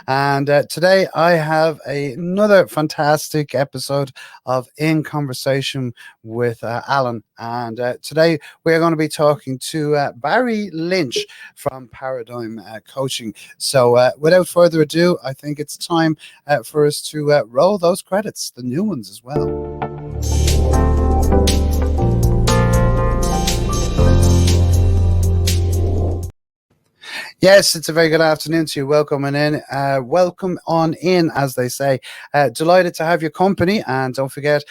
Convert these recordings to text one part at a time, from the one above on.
And today I have another fantastic episode of In Conversation with Alan. And today we're going to be talking to Barry Lynch from Paradigm Coaching. So without further ado, I think it's time for us to roll those credits, the new ones as well. Yes, it's a very good afternoon to you. Welcome on in, as they say. Delighted to have your company, and don't forget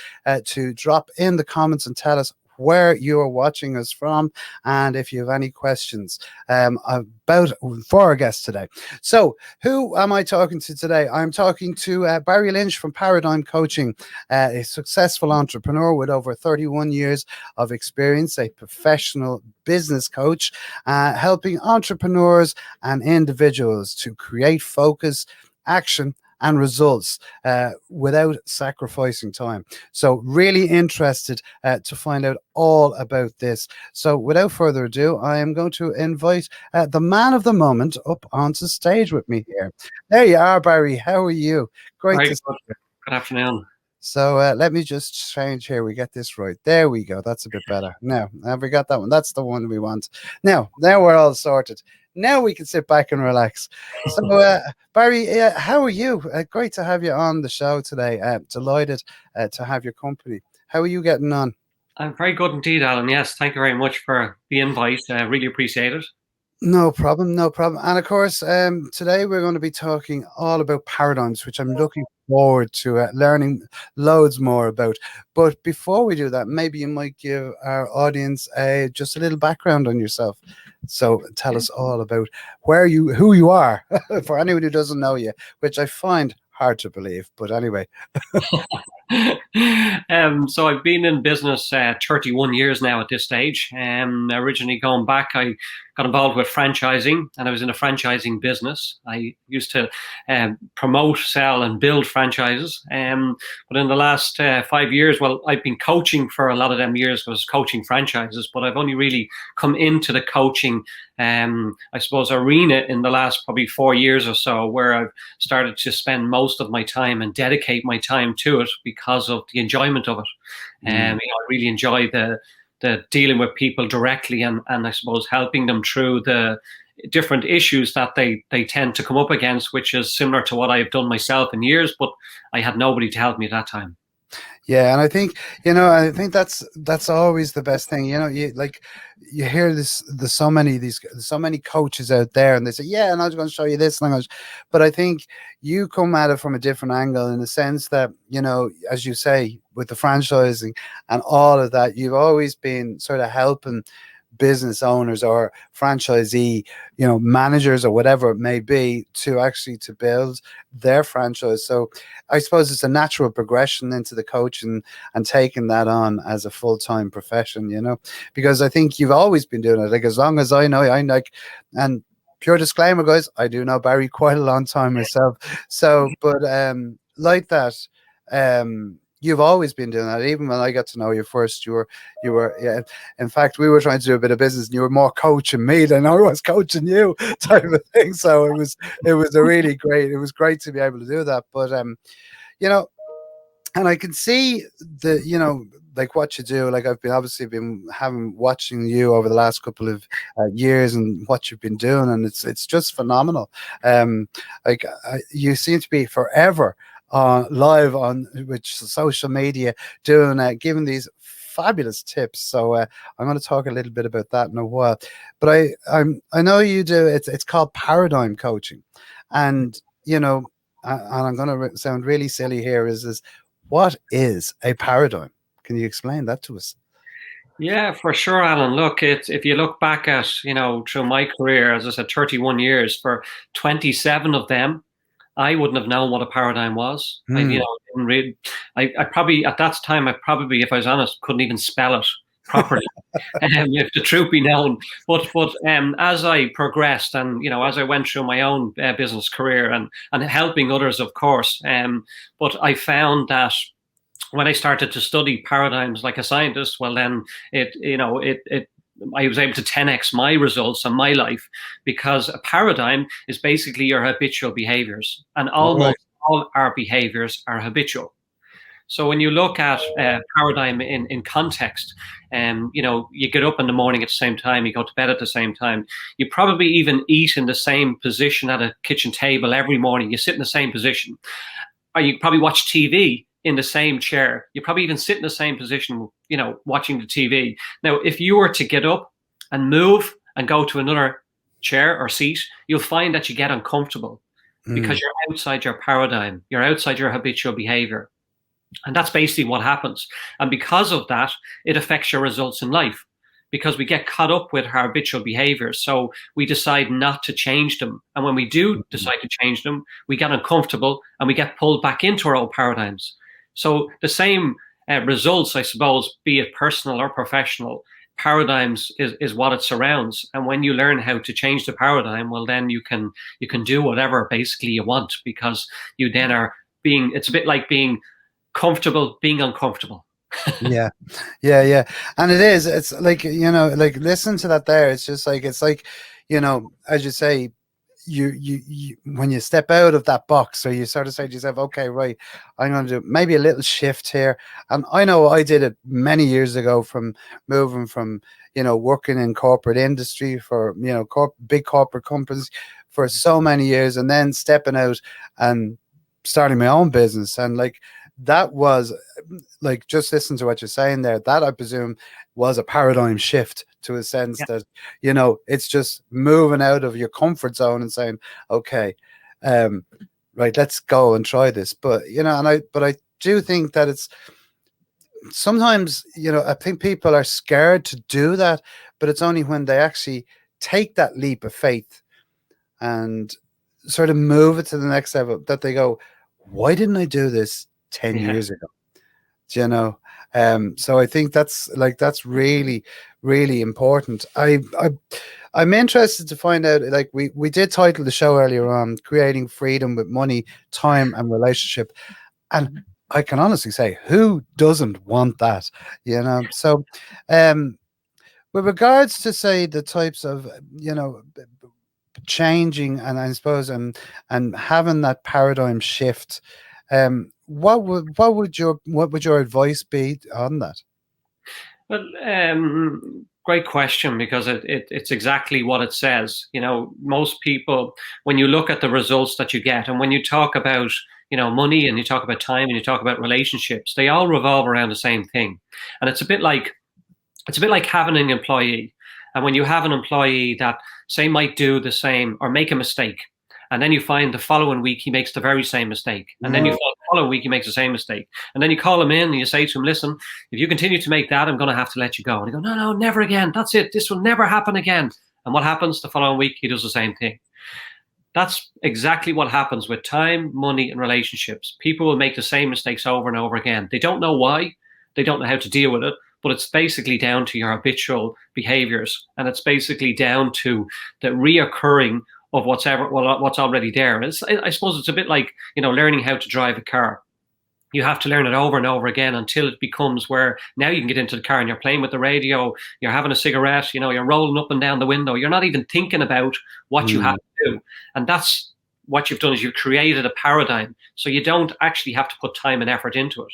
to drop in the comments and tell us where you are watching us from, and if you have any questions for our guest today. So, who am I talking to today? I'm talking to Barry Lynch from Paradigm Coaching, a successful entrepreneur with over 31 years of experience, a professional business coach, helping entrepreneurs and individuals to create focus, action, and results without sacrificing time. So really interested to find out all about this. So without further ado, I am going to invite the man of the moment up onto stage with me here. There you are, Barry. How are you? Great to see you. Good afternoon. So let me just change here. We get this right. There we go. That's a bit better. Now, have we got that one? That's the one we want. Now we're all sorted. Now we can sit back and relax. So, Barry, how are you? Great to have you on the show today. Delighted to have your company. How are you getting on? I'm very good indeed, Alan. Yes, thank you very much for the invite. I really appreciate it. No problem, no problem. And of course, today we're going to be talking all about paradigms, which I'm looking forward to learning loads more about. But before we do that, maybe you might give our audience just a little background on yourself. So tell us all about who you are, for anyone who doesn't know you, which I find hard to believe. But anyway. So I've been in business 31 years now at this stage. Originally going back, I got involved with franchising, and I was in a franchising business. I used to promote, sell, and build franchises. But in the last 5 years, well, I've been coaching for a lot of them years. I was coaching franchises, but I've only really come into the coaching, I suppose, arena in the last probably 4 years or so, where I've started to spend most of my time and dedicate my time to it because of the enjoyment of it. I really enjoy the dealing with people directly and I suppose helping them through the different issues that they tend to come up against, which is similar to what I've done myself in years, but I had nobody to help me at that time. Yeah, and I think that's always the best thing. You hear there's so many coaches out there, and they say, yeah, and I was going to show you this language, but I think you come at it from a different angle in the sense that, as you say, with the franchising and all of that, you've always been sort of helping business owners or franchisee, managers or whatever it may be to build their franchise. So I suppose it's a natural progression into the coaching and taking that on as a full-time profession, because I think you've always been doing it. Like, as long as I know, and pure disclaimer, guys, I do know Barry quite a long time myself. So, but like that, you've always been doing that. Even when I got to know you first, you were. Yeah. In fact, we were trying to do a bit of business, and you were more coaching me than I was coaching you, type of thing. So it was It was great to be able to do that. But and I can see like what you do. Like, I've been watching you over the last couple of years and what you've been doing, and it's just phenomenal. You seem to be forever live on social media, giving these fabulous tips. So I'm going to talk a little bit about that in a while. But I know you do. It's called Paradigm Coaching, and and I'm going to sound really silly here. Is what is a paradigm? Can you explain that to us? Yeah, for sure, Alan. Look, if you look back at through my career, as I said, 31 years, for 27 of them, I wouldn't have known what a paradigm was. I probably at that time, if I was honest, couldn't even spell it properly, if the truth be known. But as I progressed and as I went through my own business career and helping others, of course, but I found that when I started to study paradigms like a scientist, well, then it I was able to 10x my results and my life, because a paradigm is basically your habitual behaviors, and All right. almost all our behaviors are habitual. So when you look at paradigm in context, you get up in the morning at the same time, you go to bed at the same time, you probably even eat in the same position at a kitchen table every morning, you sit in the same position, or you probably watch TV in the same chair, you probably even sit in the same position, watching the TV. Now, if you were to get up and move and go to another chair or seat, you'll find that you get uncomfortable because you're outside your paradigm, you're outside your habitual behavior. And that's basically what happens. And because of that, it affects your results in life, because we get caught up with our habitual behaviors. So we decide not to change them. And when we do decide to change them, we get uncomfortable and we get pulled back into our old paradigms. So the same results, I suppose, be it personal or professional, paradigms is what it surrounds. And when you learn how to change the paradigm, well, then you can do whatever basically you want, because you then are it's a bit like being comfortable being uncomfortable. Yeah, and it's like, like, listen to that there. It's just like, as you say, you when you step out of that box, so you sort of say to yourself, okay, right, I'm going to do maybe a little shift here. And I know I did it many years ago, from moving from working in corporate industry for big corporate companies for so many years, and then stepping out and starting my own business. And like, that was like, just listen to what you're saying there, that I presume was a paradigm shift, to a sense that it's just moving out of your comfort zone and saying, okay, right, let's go and try this. But I do think that it's sometimes, I think people are scared to do that, but it's only when they actually take that leap of faith and sort of move it to the next level that they go, why didn't I do this 10 years ago? So I think that's really, really important. I'm interested to find out, like, we did title the show earlier on, Creating Freedom with Money, Time and Relationship. And I can honestly say, who doesn't want that? So with regards to, say, the types of, changing, and I suppose, and having that paradigm shift, what would your advice be on that? Well, great question, because it's exactly what it says. Most people, when you look at the results that you get, and when you talk about money, and you talk about time, and you talk about relationships, they all revolve around the same thing. And it's a bit like having an employee. And when you have an employee that, say, might do the same or make a mistake, and then you find the following week he makes the very same mistake, and then you find the following week he makes the same mistake, and then you call him in and you say to him, listen, if you continue to make that, I'm going to have to let you go. And he goes, no, never again. That's it. This will never happen again. And what happens the following week? He does the same thing. That's exactly what happens with time, money, and relationships. People will make the same mistakes over and over again. They don't know why. They don't know how to deal with it. But it's basically down to your habitual behaviors. And it's basically down to the reoccurring of what's already there. And I suppose it's a bit like, learning how to drive a car. You have to learn it over and over again until it becomes where now you can get into the car and you're playing with the radio, you're having a cigarette, you're rolling up and down the window. You're not even thinking about what you have to do. And that's what you've done, is you've created a paradigm. So you don't actually have to put time and effort into it.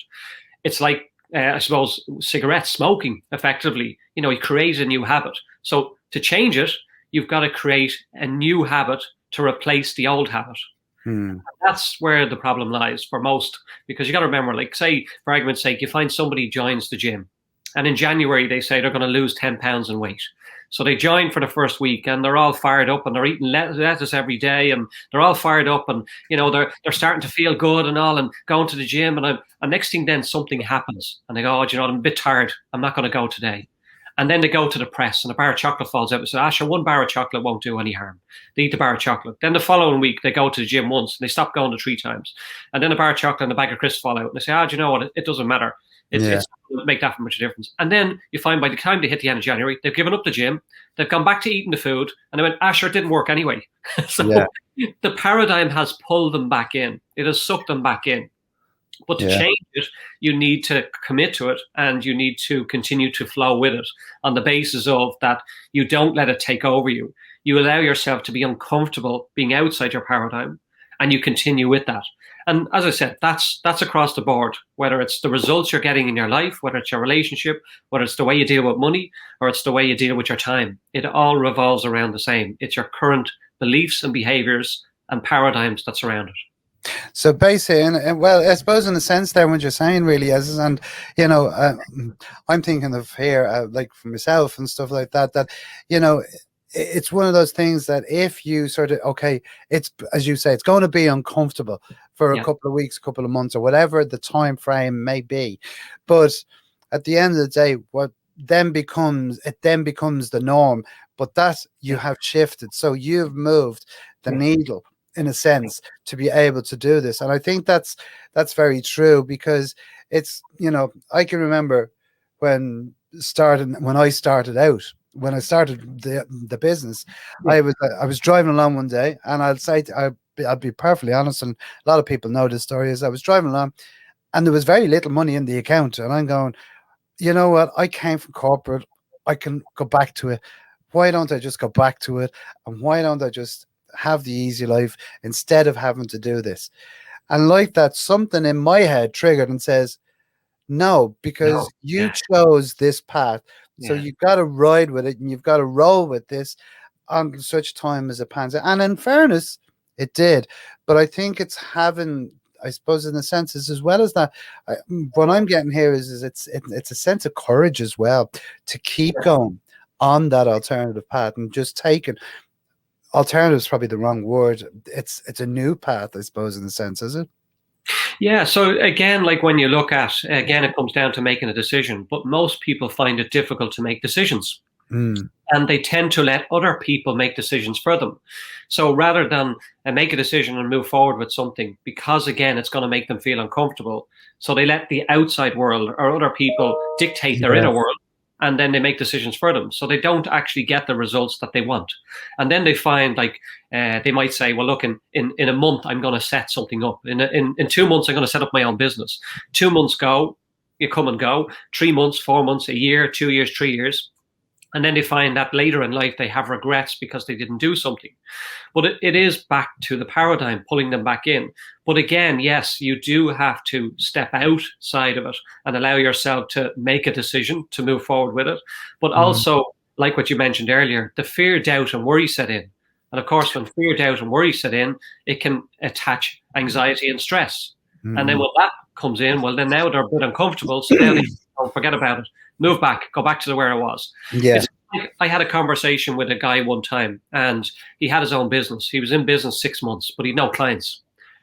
It's like, I suppose, cigarette smoking, effectively. You create a new habit. So to change it, you've got to create a new habit to replace the old habit. That's where the problem lies for most, because you got to remember, like, say, for argument's sake, you find somebody joins the gym, and in January they say they're going to lose 10 pounds in weight. So they join for the first week and they're all fired up and they're eating lettuce every day and they're all fired up and, they're starting to feel good and all and going to the gym. And next thing, then something happens and they go, I'm a bit tired. I'm not going to go today. And then they go to the press and a bar of chocolate falls out. They say, Asher, one bar of chocolate won't do any harm. They eat the bar of chocolate. Then the following week, they go to the gym once and they stop going to 3 times. And then a bar of chocolate and a bag of crisps fall out. And they say, do you know what? It doesn't matter. It's not going to make that much difference. And then you find by the time they hit the end of January, they've given up the gym. They've gone back to eating the food. And they went, Asher, it didn't work anyway. So the paradigm has pulled them back in. It has sucked them back in. But to Yeah. change it, you need to commit to it, and you need to continue to flow with it on the basis of that you don't let it take over you. You allow yourself to be uncomfortable being outside your paradigm, and you continue with that. And as I said, that's across the board, whether it's the results you're getting in your life, whether it's your relationship, whether it's the way you deal with money, or it's the way you deal with your time. It all revolves around the same. It's your current beliefs and behaviors and paradigms that surround it. So basically, and well, I suppose in a sense there, what you're saying really is, and you know, I'm thinking of here, like for myself and stuff like that, that, you know, it's one of those things that if you sort of, okay, it's, as you say, it's going to be uncomfortable for a Yeah. couple of weeks, a couple of months, or whatever the time frame may be. But at the end of the day, what then becomes, it then becomes the norm. But that you have shifted. So you've moved the needle in a sense to be able to do this. And I think that's very true, because it's, you know, I can remember when I started out, when I started the business, I was driving along one day, and I'll be perfectly honest, and a lot of people know this story, is I was driving along and there was very little money in the account, and I'm going, you know what, I came from corporate, I can go back to it. Why don't I just go back to it? And why don't I just have the easy life instead of having to do this? And like that, something in my head triggered and says, no, because you chose this path. So you've got to ride with it, and you've got to roll with this on such time as it pans out. And in fairness, it did. But I think it's having, I suppose, in the senses as well as that, what I'm getting here is it's a sense of courage as well to keep going on that alternative path and just taking. Alternative is probably the wrong word. It's a new path, I suppose, in the sense, is it? Yeah. So again, like when you look at, again, it comes down to making a decision, but most people find it difficult to make decisions. And they tend to let other people make decisions for them. So rather than make a decision and move forward with something, because again, it's going to make them feel uncomfortable. So they let the outside world or other people dictate their inner world, and then they make decisions for them. So they don't actually get the results that they want. And then they find, like, they might say, well, look, in a month, I'm going to set something up. In 2 months, I'm going to set up my own business. 2 months go, you come and go. 3 months, 4 months, a year, 2 years, 3 years. And then they find that later in life, they have regrets because they didn't do something. But it is back to the paradigm, pulling them back in. But again, yes, you do have to step outside of it and allow yourself to make a decision to move forward with it. But also, like what you mentioned earlier, the fear, doubt, and worry set in. And of course, when fear, doubt, and worry set in, it can attach anxiety and stress. And then when that comes in, well, then now they're a bit uncomfortable. So now they forget about it. Move back, go back to where I was. Yeah. I had a conversation with a guy one time, and he had his own business. He was in business 6 months, but he had no clients.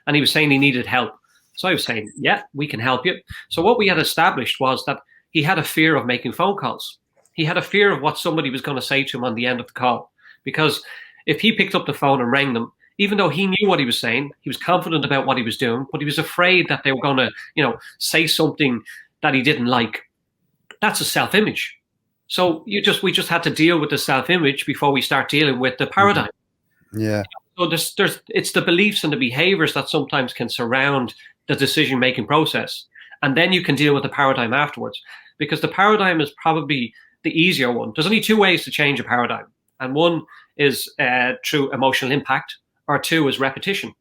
And he was saying he needed help. So I was saying, yeah, we can help you. So what we had established was that he had a fear of making phone calls. He had a fear of what somebody was going to say to him on the end of the call. Because if he picked up the phone and rang them, even though he knew what he was saying, he was confident about what he was doing, but he was afraid that they were going to, say something that he didn't like. That's a self-image. So we just had to deal with the self-image before we start dealing with the paradigm. Yeah. So it's the beliefs and the behaviors that sometimes can surround the decision-making process. And then you can deal with the paradigm afterwards, because the paradigm is probably the easier one. There's only 2 ways to change a paradigm. And one is through emotional impact, or 2 is repetition.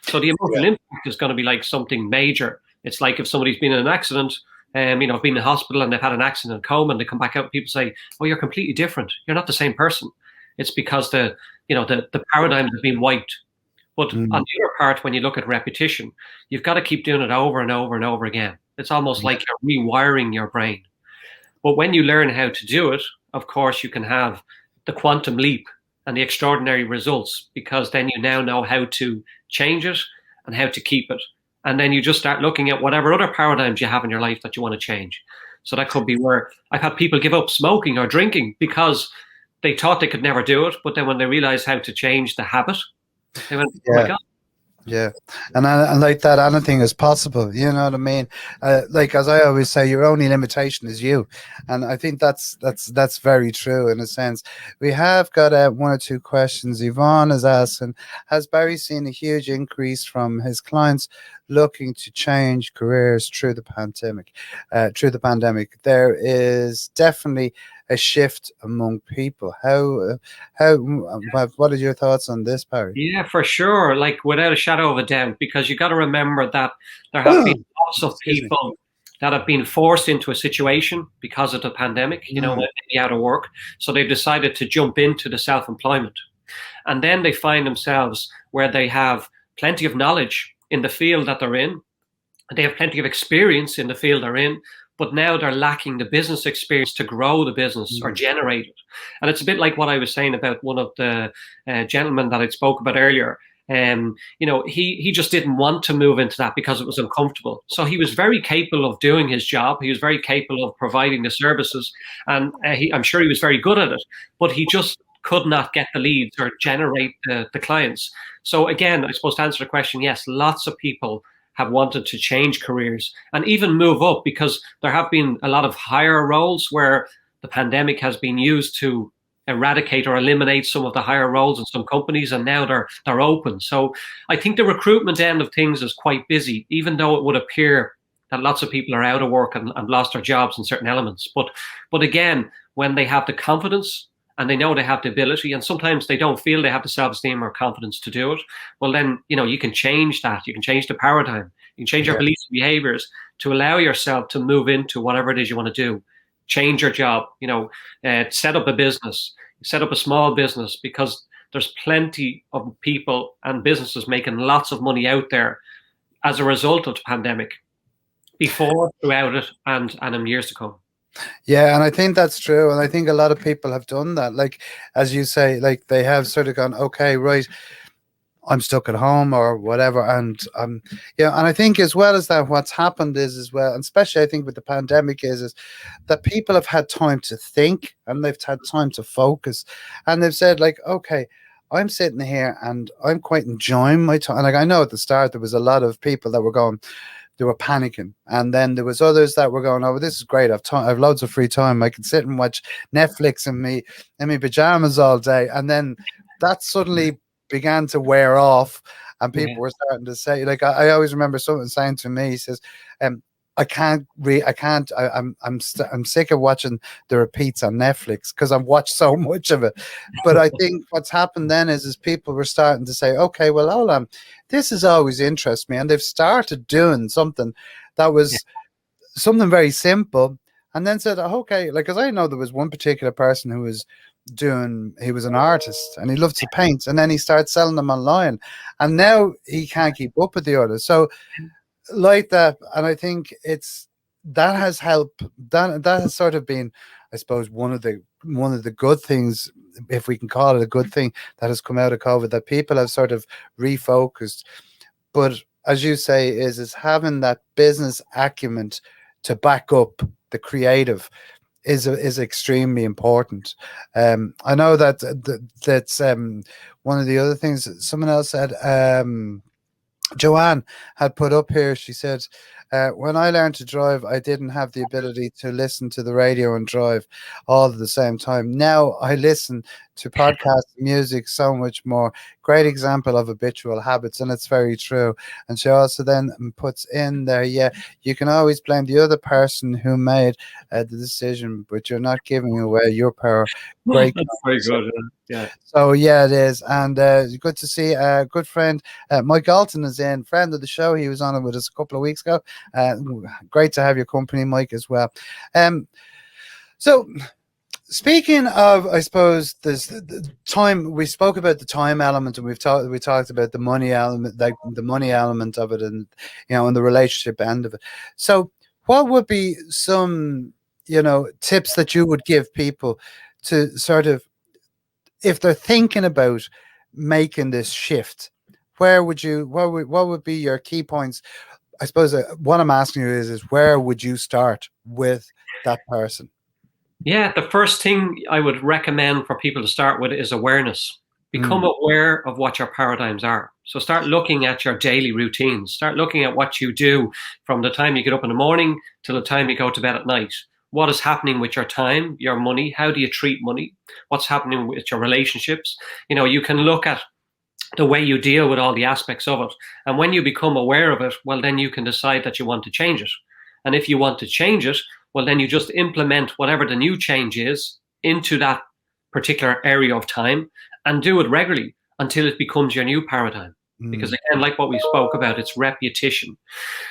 So the emotional impact is going to be like something major. It's like if somebody's been in an accident, been in the hospital and they've had an accident and coma, and they come back out and people say, oh, you're completely different. You're not the same person. It's because the paradigms have been wiped. But on the other part, when you look at repetition, you've got to keep doing it over and over and over again. It's almost like you're rewiring your brain. But when you learn how to do it, of course, you can have the quantum leap and the extraordinary results, because then you now know how to change it and how to keep it. And then you just start looking at whatever other paradigms you have in your life that you want to change. So that could be where I've had people give up smoking or drinking because they thought they could never do it. But then when they realized how to change the habit, they went, oh my God. Yeah, and like that, anything is possible. You know what I mean? Like as I always say, your only limitation is you, and I think that's very true in a sense. We have got one or two questions. Yvonne is asking: has Barry seen a huge increase from his clients looking to change careers through the pandemic? There is definitely a shift among people. What are your thoughts on this, Barry? Yeah, for sure. Like without a shadow of a doubt, because you got to remember that there have been lots of Excuse me. people that have been forced into a situation because of the pandemic, when Mm, they're out of work. So they've decided to jump into the self-employment. And then they find themselves where they have plenty of knowledge in the field that they're in. They have plenty of experience in the field they're in, but now they're lacking the business experience to grow the business or mm, generate it. And it's a bit like what I was saying about one of the gentlemen that I spoke about earlier. He just didn't want to move into that because it was uncomfortable. So he was very capable of doing his job. He was very capable of providing the services, and I'm sure he was very good at it. But he just could not get the leads or generate the clients. So again, I suppose to answer the question, yes, lots of people have wanted to change careers and even move up, because there have been a lot of higher roles where the pandemic has been used to eradicate or eliminate some of the higher roles in some companies, and now they're open. So I think the recruitment end of things is quite busy, even though it would appear that lots of people are out of work and lost their jobs in certain elements. But again, when they have the confidence and they know they have the ability, and sometimes they don't feel they have the self-esteem or confidence to do it, well then you can change that. You can change the paradigm. You can change your yeah. beliefs and behaviors to allow yourself to move into whatever it is you want to do. Change your job, set up a business, set up a small business, because there's plenty of people and businesses making lots of money out there as a result of the pandemic, before, throughout it, and in years to come. Yeah, and I think that's true. And I think a lot of people have done that. Like, as you say, like they have sort of gone, okay, right, I'm stuck at home or whatever. And I think as well as that, what's happened is as well, and especially I think with the pandemic is that people have had time to think and they've had time to focus. And they've said, like, okay, I'm sitting here and I'm quite enjoying my time. Like I know at the start there was a lot of people that were going, they were panicking, and then there was others that were going, "Oh, well, this is great! I've time, I've loads of free time. I can sit and watch Netflix in me pajamas all day." And then that suddenly began to wear off, and Yeah. people were starting to say, like, I always remember someone saying to me, he says, I can't I can't. I'm sick of watching the repeats on Netflix because I've watched so much of it." But I think what's happened then is people were starting to say, "Okay, well, hold on, this has always interested me," and they've started doing something that Yeah. was something very simple, and then said, "Oh, okay," like because I know there was one particular person who was he was an artist and he loved to paint, and then he started selling them online, and now he can't keep up with the others. So like that, and I think it's that has helped. That has sort of been, I suppose, one of the good things, if we can call it a good thing, that has come out of COVID, that people have sort of refocused. But as you say, is having that business acumen to back up the creative is extremely important. I know that's one of the other things that someone else said. Joanne had put up here. She said, "When I learned to drive, I didn't have the ability to listen to the radio and drive all at the same time. Now I listen to podcast music so much more. Great example of habitual habits," and it's very true. And she also then puts in there, "Yeah, you can always blame the other person who made the decision, but you're not giving away your power." Great. That's very good. Yeah. So yeah, it is, and good to see a good friend. Mike Galton is in, friend of the show. He was on it with us a couple of weeks ago. Uh, Great to have your company, Mike, as well. Um, so speaking of, I suppose this the time we spoke about the time element, and we talked about the money element, like the money element of it, and and the relationship end of it. So, what would be some tips that you would give people to sort of, if they're thinking about making this shift, what would be your key points? I suppose what I'm asking you is where would you start with that person? Yeah, the first thing I would recommend for people to start with is awareness. become aware of what your paradigms are. So start looking at your daily routines. Start looking at what you do from the time you get up in the morning till the time you go to bed at night. What is happening with your time, your money? How do you treat money? What's happening with your relationships? You can look at the way you deal with all the aspects of it. And when you become aware of it, well, then you can decide that you want to change it. And if you want to change it, well, then you just implement whatever the new change is into that particular area of time and do it regularly until it becomes your new paradigm. Because again, like what we spoke about, it's repetition.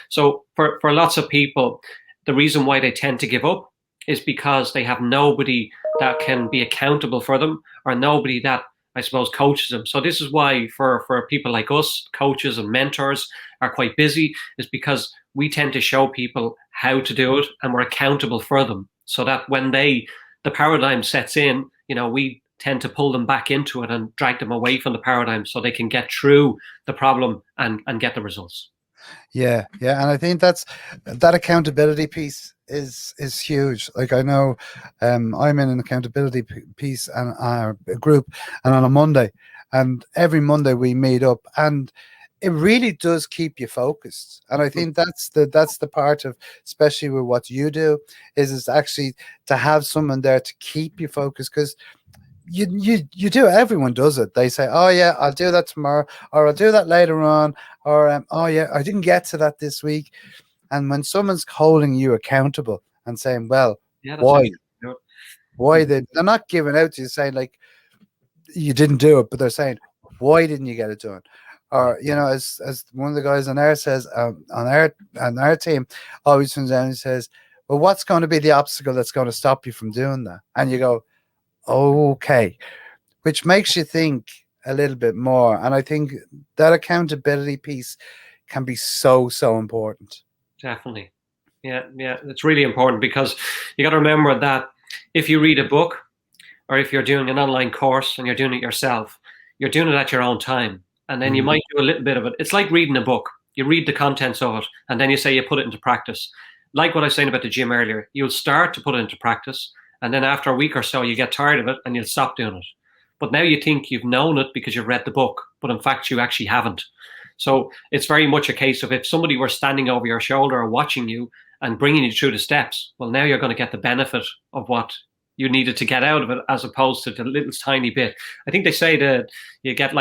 So for lots of people, the reason why they tend to give up is because they have nobody that can be accountable for them, or nobody that, I suppose, coaches them. So this is why for people like us, coaches and mentors are quite busy, is because we tend to show people how to do it and we're accountable for them. So that when the paradigm sets in, we tend to pull them back into it and drag them away from the paradigm so they can get through the problem and get the results. Yeah, and I think that accountability piece is huge. Like, I know I'm in an accountability piece and our group, and on a Monday, and every Monday we meet up, and it really does keep you focused. And I think that's the part of, especially with what you do, is actually to have someone there to keep you focused, because you do, everyone does it. They say, oh yeah, I'll do that tomorrow, or I'll do that later on, or oh yeah, I didn't get to that this week. And when someone's holding you accountable and saying, well, why they're not giving out to you, saying like you didn't do it, but they're saying, why didn't you get it done? Or as one of the guys on air says, on our team always comes down and says, well, what's going to be the obstacle that's going to stop you from doing that? And you go, okay, which makes you think a little bit more. And I think that accountability piece can be so important. Definitely. Yeah, it's really important, because you got to remember that if you read a book, or if you're doing an online course and you're doing it yourself, you're doing it at your own time. And then you might do a little bit of it. It's like reading a book. You read the contents of it, and then you say you put it into practice. Like what I was saying about the gym earlier, you'll start to put it into practice, and then after a week or so, you get tired of it and you'll stop doing it. But now you think you've known it because you've read the book, but in fact, you actually haven't. So it's very much a case of, if somebody were standing over your shoulder or watching you and bringing you through the steps, well, now you're going to get the benefit of what you needed to get out of it, as opposed to the little tiny bit. I think they say that you get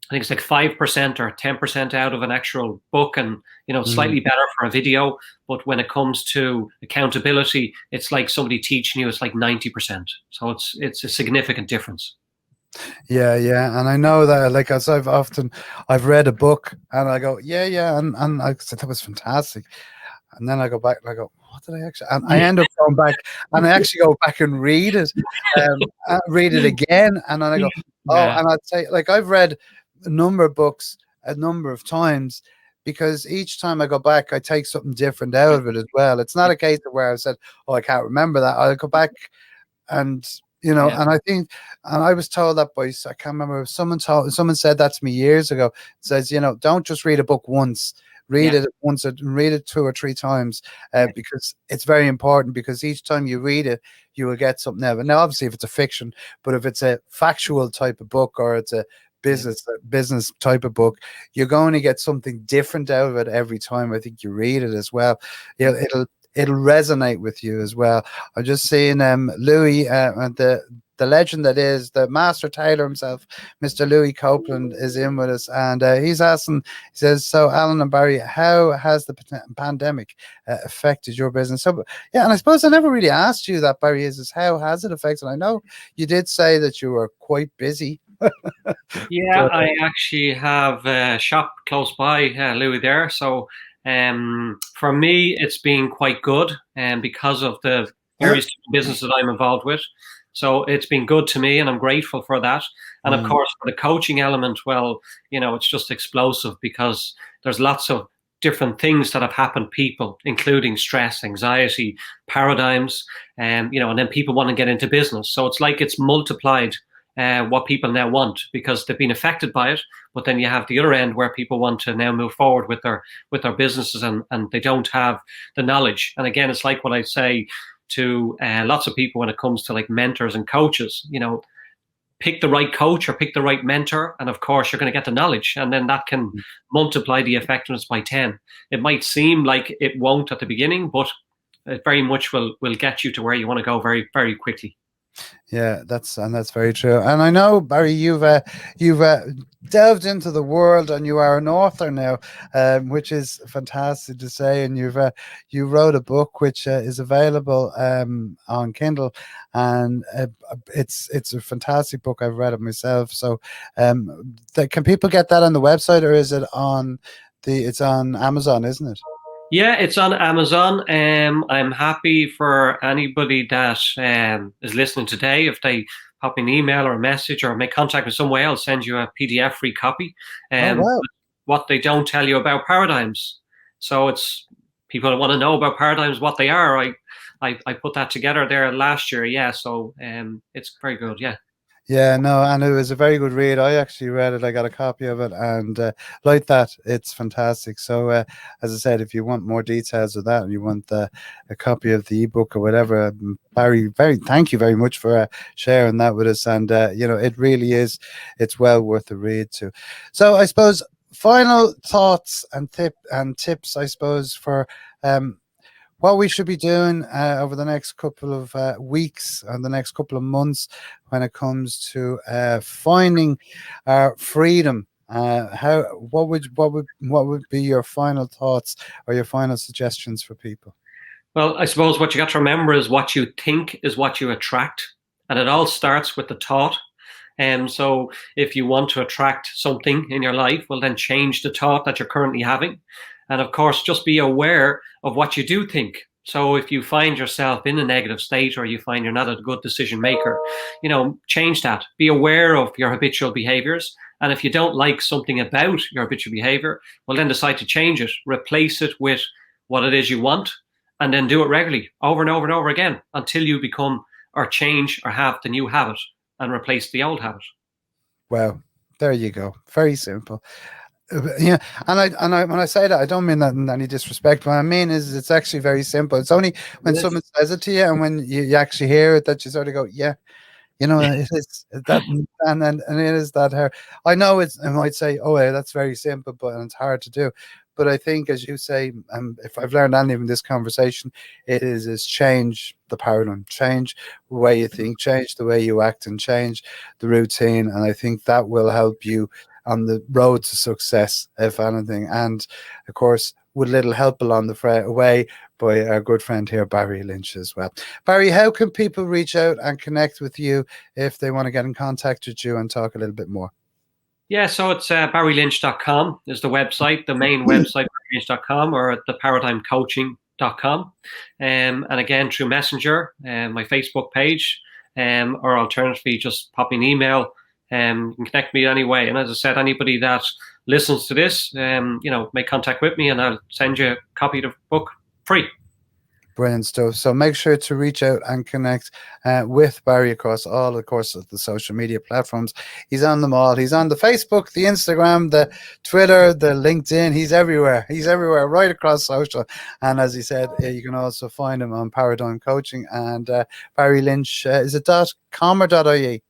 I think it's like 5% or 10% out of an actual book, and slightly better for a video. But when it comes to accountability, it's like somebody teaching you, it's like 90%. So it's a significant difference. Yeah, and I know that, like, as I've read a book and I go, yeah, and I said that was fantastic, and then I go back and I go, what did I actually? And I end up going back and I actually go back and read it, read it again, and then I go, and I'd say, like, I've read a number of books a number of times, because each time I go back, I take something different out of it as well. It's not a case of where I said, oh, I can't remember that. I'll go back and and I think, and I was told that by, I can't remember, someone said that to me years ago. It says, don't just read a book once. Read it once, and read it 2 or 3 times, because it's very important, because each time you read it, you will get something out of it. Now, obviously, if it's a fiction, but if it's a factual type of book, or it's a business type of book, you're going to get something different out of it every time I think you read it as well. It'll resonate with you as well. I'm just seeing Louis, and the legend that is the master tailor himself, Mr. Louis Copeland, is in with us, and he's asking, he says, so Alan and Barry, how has the pandemic affected your business? So yeah, and I suppose I never really asked you that, Barry, is how has it affected? I know you did say that you were quite busy. Yeah, I actually have a shop close by, Louis, there. So for me, it's been quite good, because of the various businesses that I'm involved with. So it's been good to me, and I'm grateful for that. And of course, for the coaching element, well, it's just explosive, because there's lots of different things that have happened, people, including stress, anxiety, paradigms, and then people want to get into business. So it's like it's multiplied what people now want, because they've been affected by it. But then you have the other end where people want to now move forward with their businesses, and they don't have the knowledge. And again, it's like what I say to lots of people when it comes to like mentors and coaches. pick the right coach or pick the right mentor, and of course you're going to get the knowledge, and then that can multiply the effectiveness by 10. It might seem like it won't at the beginning, but it very much will get you to where you want to go very, very quickly. Yeah, that's very true. And I know, Barry, you've delved into the world, and you are an author now, which is fantastic to say. And you wrote a book which is available on Kindle, and it's a fantastic book. I've read it myself. So, can people get that on the website, or is it on it's on Amazon, isn't it? Yeah, it's on Amazon. I'm happy for anybody that is listening today. If they pop me an email or a message or make contact with some way, I'll send you a PDF free copy. Oh, wow. What they don't tell you about paradigms. So it's people that want to know about paradigms, what they are. I put that together there last year. Yeah, so it's very good. Yeah. Yeah, no, and it was a very good read. I actually read it. I got a copy of it, and like that, it's fantastic. So, as I said, if you want more details of that, and you want a copy of the ebook or whatever, Barry, thank you very much for sharing that with us. And it really is, it's well worth a read too. So, I suppose final thoughts and tips, I suppose, for what we should be doing over the next couple of weeks and the next couple of months when it comes to finding our freedom. What would be your final thoughts or your final suggestions for people? Well, I suppose what you got to remember is what you think is what you attract, and it all starts with the thought. So if you want to attract something in your life, well, then change the thought that you're currently having. And of course, just be aware of what you do think. So if you find yourself in a negative state or you find you're not a good decision maker, change that. Be aware of your habitual behaviors. And if you don't like something about your habitual behavior, well, then decide to change it, replace it with what it is you want, and then do it regularly over and over and over again until you become or change or have the new habit and replace the old habit. Well, there you go. Very simple. Yeah, and when I say that, I don't mean that in any disrespect. What I mean is, it's actually very simple. It's only when someone says it to you, and when you actually hear it, that you sort of go, "Yeah, it is that," and it is that. I know I might say, "Oh, yeah, that's very simple," but it's hard to do. But I think, as you say, if I've learned anything from this conversation, it is change the paradigm, change the way you think, change the way you act, and change the routine. And I think that will help you on the road to success, if anything. And of course, with a little help along the way by our good friend here, Barry Lynch, as well. Barry, how can people reach out and connect with you if they want to get in contact with you and talk a little bit more? Yeah, so it's barrylynch.com is the website, the main website, barrylynch.com, or the paradigmcoaching.com. And again, through Messenger, my Facebook page, or alternatively, just pop me an email. You can connect me anyway. And as I said, anybody that listens to this, make contact with me, and I'll send you a copy of the book free. Brilliant stuff. So make sure to reach out and connect with Barry across all, of course, of the social media platforms. He's on them all. He's on the Facebook, the Instagram, the Twitter, the LinkedIn. He's everywhere. He's everywhere, right across social. And as he said, you can also find him on Paradigm Coaching. And Barry Lynch, is it .com or .ie?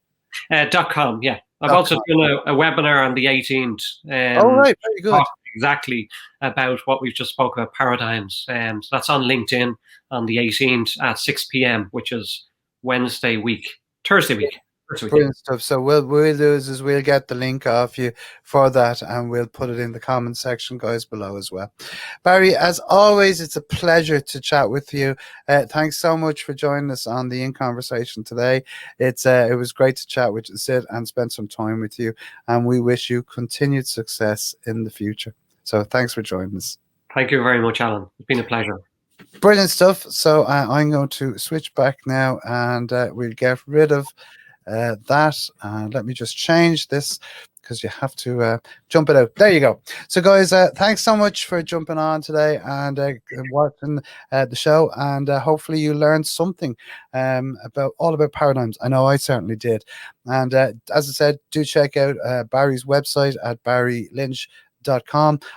.com, yeah. I've also done a webinar on the 18th. Oh, right. Very good. Exactly about what we've just spoke about, paradigms. So that's on LinkedIn on the 18th at 6 p.m., which is Thursday week. Brilliant stuff. So we'll do is we'll get the link off you for that, and we'll put it in the comment section, guys, below as well. Barry, as always, it's a pleasure to chat with you. Thanks so much for joining us on the In Conversation today. It was great to chat with you, sit and spend some time with you, and we wish you continued success in the future. So thanks for joining us. Thank you very much, Alan. It's been a pleasure. Brilliant stuff. So I'm going to switch back now, and we'll get rid of that. Let me just change this, because you have to jump it out. There you go. So guys, thanks so much for jumping on today and watching the show, and hopefully you learned something about paradigms. I know I certainly did. And as I said, do check out Barry's website at barrylynch.com.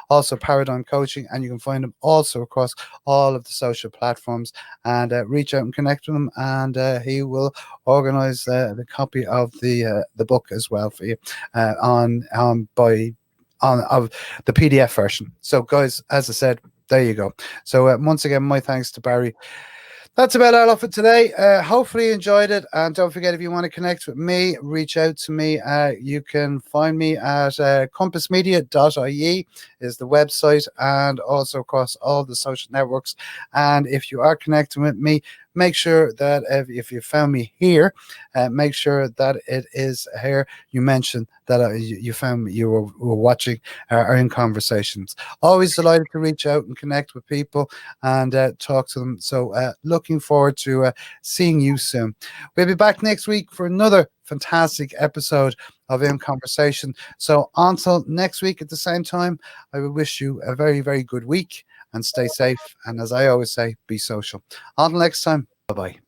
also Paradigm Coaching, and you can find him also across all of the social platforms, and reach out and connect with him, and he will organize the copy of the book as well for you on of the PDF version. So guys, as I said, there you go. So once again, my thanks to Barry. That's about all for today. Hopefully you enjoyed it. And don't forget, if you want to connect with me, reach out to me. You can find me at compassmedia.ie is the website, and also across all the social networks. And if you are connecting with me, make sure that if you found me here, make sure that it is here. You mentioned that you found me, you were watching or in conversations. Always delighted to reach out and connect with people and talk to them. So looking forward to seeing you soon. We'll be back next week for another fantastic episode of In Conversation. So until next week at the same time, I will wish you a very, very good week, and stay safe. And as I always say, be social. Until next time, bye-bye.